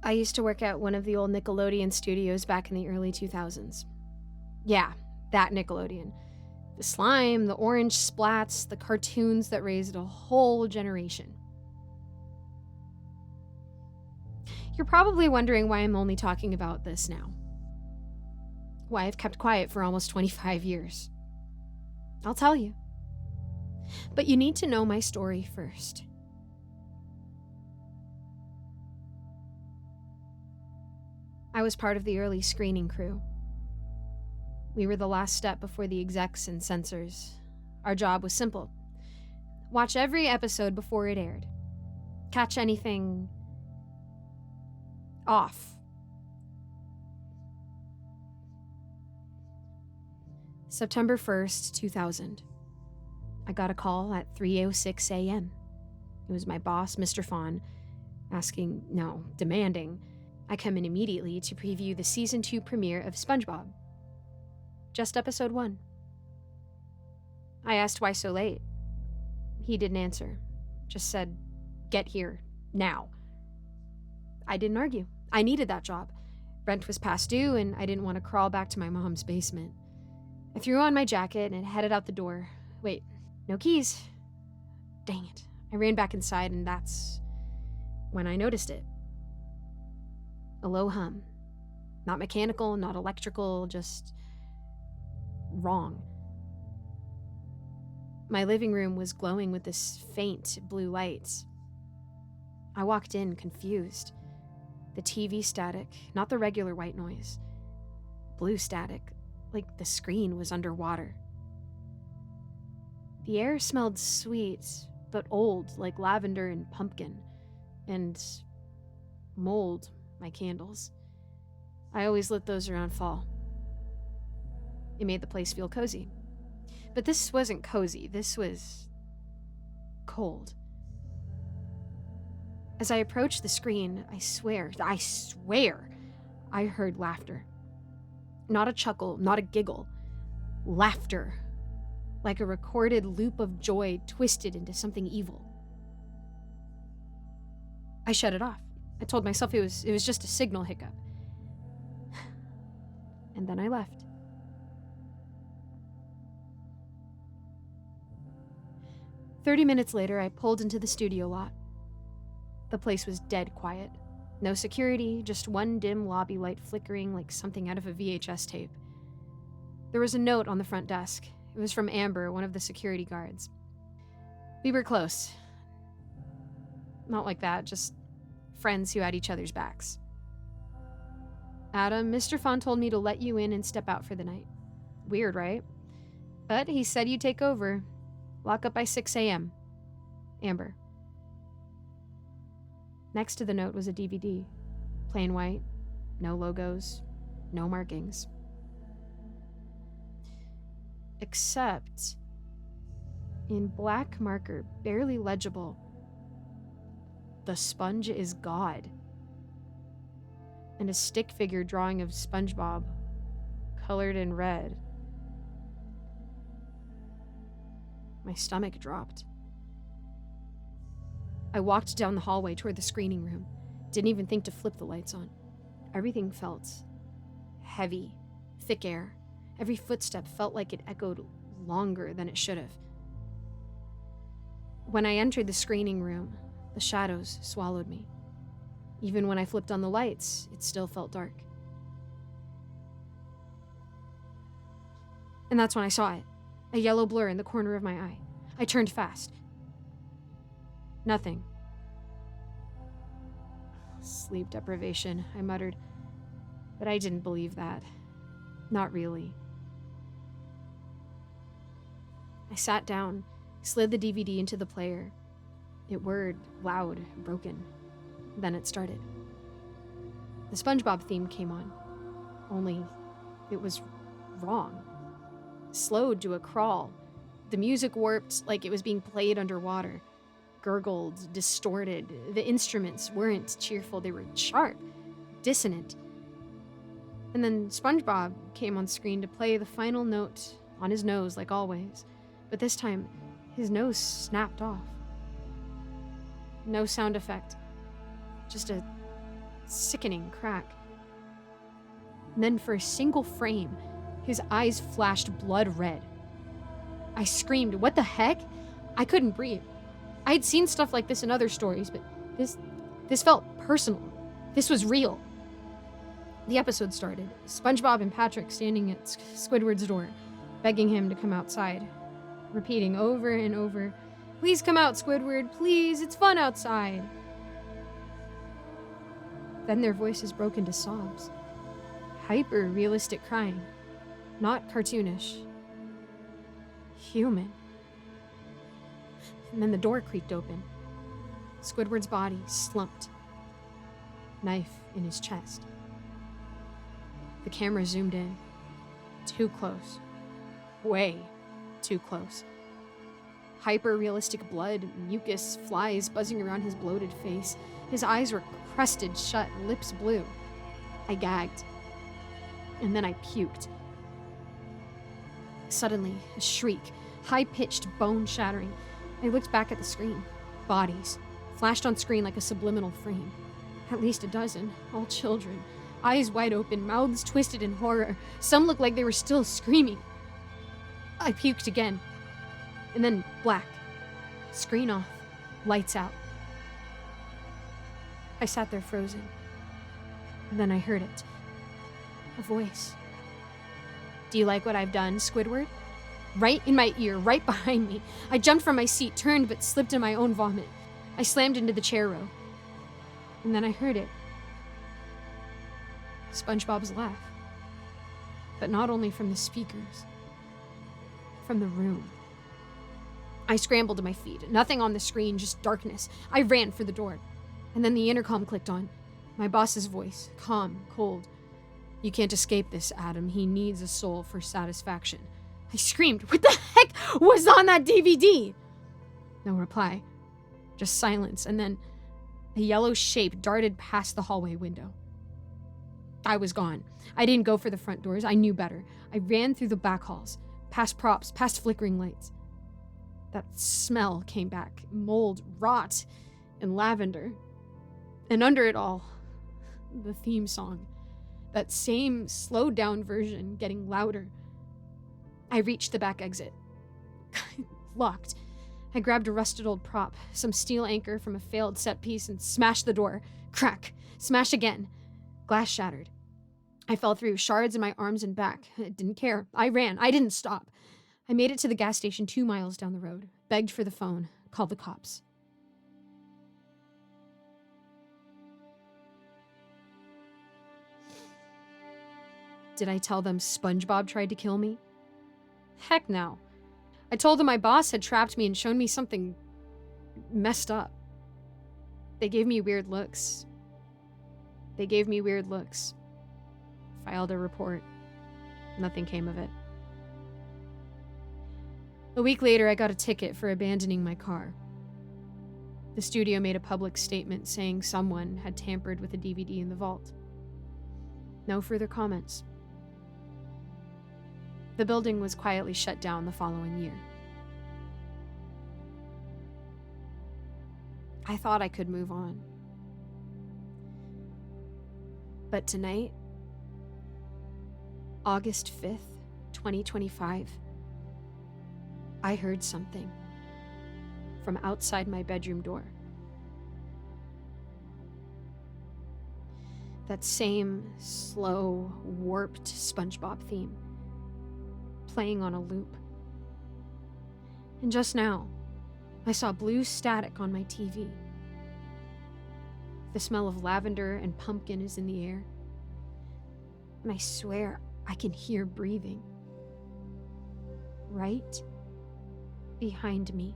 I used to work at one of the old Nickelodeon studios back in the early 2000s. Yeah, that Nickelodeon. The slime, the orange splats, the cartoons that raised a whole generation. You're probably wondering why I'm only talking about this now. Why I've kept quiet for almost 25 years. I'll tell you. But you need to know my story first. I was part of the early screening crew. We were the last step before the execs and censors. Our job was simple. Watch every episode before it aired. Catch anything off. September 1st, 2000. I got a call at 3:06 a.m. It was my boss, Mr. Fawn, demanding I come in immediately to preview the Season 2 premiere of SpongeBob. Just episode 1. I asked why so late. He didn't answer. Just said, "Get here, now." I didn't argue. I needed that job. Rent was past due, and I didn't want to crawl back to my mom's basement. I threw on my jacket and headed out the door. Wait, no keys. Dang it. I ran back inside, and that's when I noticed it. A low hum. Not mechanical, not electrical, just wrong. My living room was glowing with this faint blue light. I walked in, confused. The TV static, not the regular white noise. Blue static, like the screen was underwater. The air smelled sweet, but old, like lavender and pumpkin. And mold, my candles. I always lit those around fall. It made the place feel cozy. But this wasn't cozy, this was cold. As I approached the screen, I swear, I heard laughter. Not a chuckle, not a giggle. Laughter. Like a recorded loop of joy twisted into something evil. I shut it off. I told myself it was just a signal hiccup. And then I left. "30 minutes later, I pulled into the studio lot. The place was dead quiet. No security, just one dim lobby light flickering like something out of a VHS tape. There was a note on the front desk. It was from Amber, one of the security guards. We were close. Not like that, just friends who had each other's backs. "Adam, Mr. Fawn told me to let you in and step out for the night. Weird, right? But he said you'd take over. Lock up by 6 a.m. Amber." Next to the note was a DVD. Plain white, no logos, no markings. Except, in black marker, barely legible, "The sponge is God." And a stick figure drawing of SpongeBob, colored in red. My stomach dropped. I walked down the hallway toward the screening room. Didn't even think to flip the lights on. Everything felt heavy, thick air. Every footstep felt like it echoed longer than it should have. When I entered the screening room, the shadows swallowed me. Even when I flipped on the lights, it still felt dark. And that's when I saw it. A yellow blur in the corner of my eye. I turned fast. Nothing. Sleep deprivation, I muttered. But I didn't believe that. Not really. I sat down, slid the DVD into the player. It whirred, loud, broken. Then it started. The SpongeBob theme came on. Only, it was wrong. Slowed to a crawl. The music warped like it was being played underwater. Gurgled, distorted. The instruments weren't cheerful, they were sharp, dissonant. And then SpongeBob came on screen to play the final note on his nose like always. But this time, his nose snapped off. No sound effect. Just a sickening crack. And then for a single frame, his eyes flashed blood red. I screamed, "What the heck?" I couldn't breathe. I'd seen stuff like this in other stories, but this felt personal. This was real. The episode started. SpongeBob and Patrick standing at Squidward's door, begging him to come outside, repeating over and over, "Please come out, Squidward, please, it's fun outside." Then their voices broke into sobs. Hyper-realistic crying. Not cartoonish. Human. And then the door creaked open. Squidward's body slumped. Knife in his chest. The camera zoomed in. Too close. Way too close. Hyper-realistic blood, mucus, flies buzzing around his bloated face. His eyes were crusted shut, lips blue. I gagged. And then I puked. Suddenly, a shriek, high-pitched, bone-shattering. I looked back at the screen. Bodies, flashed on screen like a subliminal frame. At least a dozen, all children. Eyes wide open, mouths twisted in horror. Some looked like they were still screaming. I puked again. And then black. Screen off. Lights out. I sat there frozen. And then I heard it. A voice. "Do you like what I've done, Squidward?" Right in my ear, right behind me. I jumped from my seat, turned, but slipped in my own vomit. I slammed into the chair row. And then I heard it. SpongeBob's laugh. But not only from the speakers. From the room. I scrambled to my feet. Nothing on the screen, just darkness. I ran for the door. And then the intercom clicked on. My boss's voice, calm, cold. "You can't escape this, Adam. He needs a soul for satisfaction." I screamed, "What the heck was on that DVD?" No reply. Just silence, and then a yellow shape darted past the hallway window. I was gone. I didn't go for the front doors. I knew better. I ran through the back halls, past props, past flickering lights. That smell came back. Mold, rot, and lavender. And under it all, the theme song. That same slowed down version getting louder. I reached the back exit. Locked. I grabbed a rusted old prop, some steel anchor from a failed set piece, and smashed the door. Crack. Smash again. Glass shattered. I fell through, shards in my arms and back. I didn't care. I ran. I didn't stop. I made it to the gas station 2 miles down the road, begged for the phone, called the cops. Did I tell them SpongeBob tried to kill me? Heck no. I told them my boss had trapped me and shown me something messed up. They gave me weird looks. Filed a report. Nothing came of it. A week later, I got a ticket for abandoning my car. The studio made a public statement saying someone had tampered with a DVD in the vault. No further comments. The building was quietly shut down the following year. I thought I could move on. But tonight, August 5th, 2025, I heard something from outside my bedroom door. That same slow, warped SpongeBob theme, playing on a loop. And just now, I saw blue static on my TV. The smell of lavender and pumpkin is in the air. And I swear I can hear breathing. Right behind me.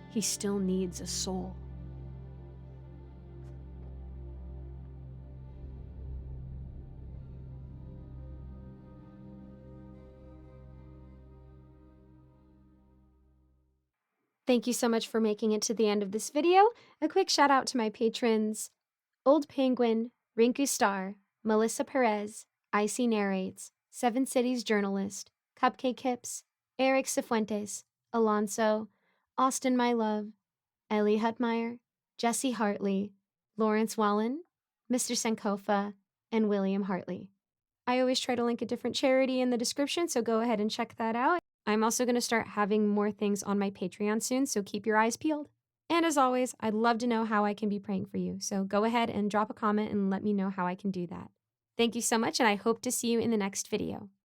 He still needs a soul. Thank you so much for making it to the end of this video. A quick shout out to my patrons, Old Penguin, Rinku Star, Melissa Perez, Icy Narrates, Seven Cities Journalist, Cupcake Hips, Eric Cifuentes, Alonso, Austin My Love, Ellie Hutmeyer, Jesse Hartley, Lawrence Wallen, Mr. Sankofa, and William Hartley. I always try to link a different charity in the description, so go ahead and check that out. I'm also going to start having more things on my Patreon soon, so keep your eyes peeled. And as always, I'd love to know how I can be praying for you, so go ahead and drop a comment and let me know how I can do that. Thank you so much, and I hope to see you in the next video.